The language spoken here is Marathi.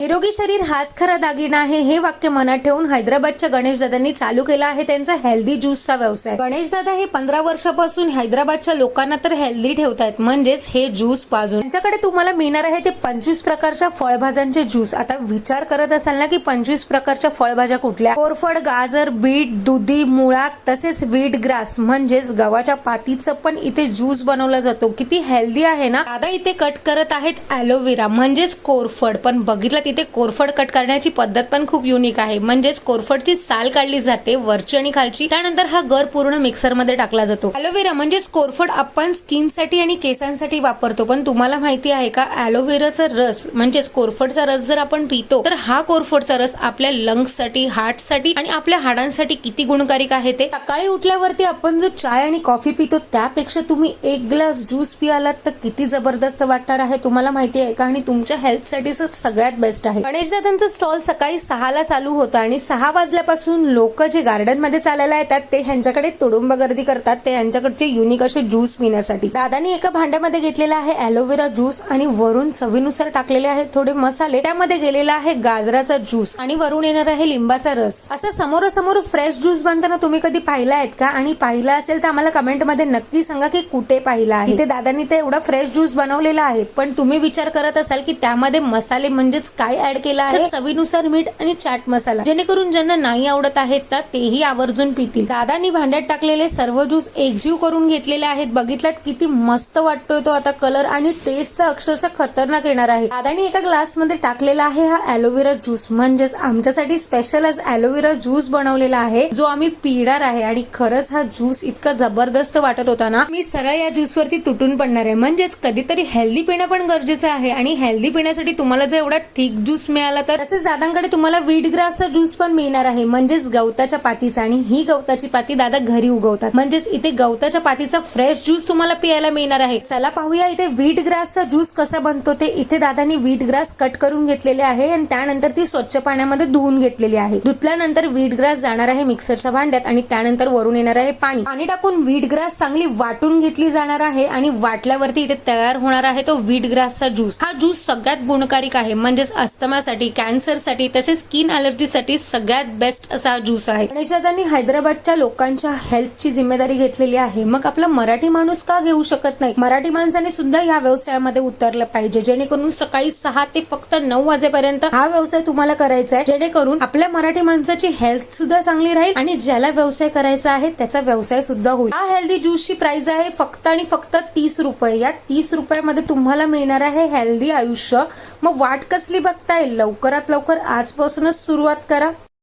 निरोगी शरीर हाच खरा दागिना आहे हे वाक्य मनात ठेवून हैदराबादच्या गणेशदादांनी चालू केला आहे त्यांचा हेल्दी ज्यूसचा व्यवसाय। गणेशदादा हे 15 वर्षापासून हैदराबादच्या लोकांना तर हेल्दी ठेवतायत, म्हणजेच हे ज्यूस पाजून। त्यांच्याकडे तुम्हाला मिळणार आहे ते 25 प्रकारच्या फळभाज्यांचे ज्यूस। आता विचार करत असाल ना की 25 प्रकारच्या फळभाज्या कुठल्या? कोरफड, गाजर, बीट, दुधी, मुळा तसेच व्हीट ग्रास म्हणजेच गव्हाच्या पातीचं पण इथे ज्यूस बनवला जातो। किती हेल्दी आहे ना। दादा इथे कट करत आहेत ॲलोवेरा म्हणजेच कोरफड, पण बघितलं इथे कोरफड कट करण्याची पद्धत पण खूप युनिक आहे। म्हणजेच कोरफडची साल काढली जाते वरची आणि खालची, त्यानंतर हा गर पूर्ण मिक्सर मध्ये टाकला जातो। ॲलोवेरा म्हणजेच कोरफड आपण स्किन साठी आणि केसांसाठी वापरतो, पण तुम्हाला माहिती आहे का ॲलोवेराचा रस म्हणजेच कोरफडचा रस जर आपण पितो तर हा कोरफडचा रस आपल्या लंग्स साठी, हार्ट साठी आणि आपल्या हाडांसाठी किती गुणकारिक आहे ते। सकाळी उठल्यावरती आपण जो चाय आणि कॉफी पितो त्यापेक्षा तुम्ही एक ग्लास ज्यूस पियालात तर किती जबरदस्त वाटणार आहे तुम्हाला माहिती आहे का, आणि तुमच्या हेल्थ साठी सगळ्यात बेस्ट आहे। गणेशदादांचा स्टॉल सकाळी 6 ला चालू होता आणि 6 वाजल्यापासून लोक जे गार्डन मध्ये चालायला येतात ते ह्यांच्याकडे तुडुंब गर्दी करतात, ते ह्यांच्याकडचे युनिक असे ज्यूस पिण्यासाठी। दादानी एका भांड्यामध्ये घेतलेला आहे ॲलोवेरा ज्यूस आणि वरून चवीनुसार टाकलेले आहेत थोडे मसाले, त्यामध्ये गेलेला आहे गाजराचा ज्यूस आणि वरून येणार आहे लिंबाचा रस। असं समोरासमोर फ्रेश ज्यूस बनताना तुम्ही कधी पाहिला आहेत का? आणि पाहिला असेल तर आम्हाला कमेंट मध्ये नक्की सांगा की कुठे पाहिला आहे। इथे दादानी ते एवढा फ्रेश ज्यूस बनवलेला आहे, पण तुम्ही विचार करत असाल की त्यामध्ये मसाले म्हणजेच काय ऍड केला आहे? चवीनुसार मीठ आणि चाट मसाला, जेणेकरून ज्यांना नाही आवडत आहेत ना तेही आवर्जून पितील। दादानी भांड्यात टाकलेले सर्व ज्यूस एकजीव करून घेतलेले आहेत। बघितलात किती मस्त वाटतोय तो आता कलर, आणि टेस्ट तर अक्षरशः खतरनाक येणार आहे। दादानी एका ग्लास मध्ये टाकलेला आहे हा ॲलोवेरा ज्यूस, म्हणजेच आमच्यासाठी स्पेशल आज ॲलोवेरा ज्यूस बनवलेला आहे जो आम्ही पिणार आहे। आणि खरंच हा ज्यूस इतका जबरदस्त वाटत होता ना, मी सरळ या ज्यूस वरती तुटून पडणार आहे। म्हणजेच कधीतरी हेल्दी पिणं पण गरजेचं आहे, आणि हेल्दी पिण्यासाठी तुम्हाला जर एवढा थिक ज्यूस मिळाला तर तसेच दादांकडे तुम्हाला व्हीट ग्रासचा ज्यूस पण मिळणार आहे, म्हणजेच गवताच्या पातीचा। आणि ही गवताची पाती दादा घरी उगवतात, म्हणजेच इथे गवताच्या पातीचा फ्रेश ज्यूस तुम्हाला पियाला मिळणार आहे। चला पाहूया इथे व्हीट ग्रासचा ज्यूस कसा बनतो ते। इथे दादांनी व्हीट ग्रास कट करून घेतलेले आहे आणि त्यानंतर ती स्वच्छ पाण्यामध्ये धुवून घेतलेली आहे। धुतल्यानंतर व्हीट ग्रास जाणार आहे मिक्सरच्या भांड्यात आणि त्यानंतर वरून येणार आहे पाणी। पाणी टाकून व्हीट ग्रास चांगली वाटून घेतली जाणार आहे आणि वाटल्यावरती इथे तयार होणार आहे तो व्हीट ग्रासचा ज्यूस। हा ज्यूस सगळ्यात गुणकारिक आहे, म्हणजेच अस्थमासाठी, कॅन्सर साठी तसेच स्किन अलर्जी साठी सगळ्यात बेस्ट असा ज्यूस आहे। गणेशदादांनी हैदराबादच्या लोकांच्या हेल्थची जिम्मेदारी घेतलेली आहे, मग आपला मराठी माणूस का घेऊ शकत नाही? मराठी माणसाने सुद्धा या व्यवसायामध्ये उतरलं पाहिजे, जेणेकरून सकाळी 6 ते फक्त 9 वाजेपर्यंत हा व्यवसाय तुम्हाला करायचा आहे, जेणेकरून आपल्या मराठी माणसाची हेल्थ सुद्धा चांगली राहील आणि ज्याला व्यवसाय करायचा आहे त्याचा व्यवसाय सुद्धा होईल। हा हेल्दी ज्यूसची प्राइस आहे फक्त आणि फक्त 30 रुपये। या 30 रुपयामध्ये तुम्हाला मिळणार आहे हेल्दी आयुष्य। मग वाट कसली बघताय? लवकरात लवकर आजपासूनच सुरुवात करा।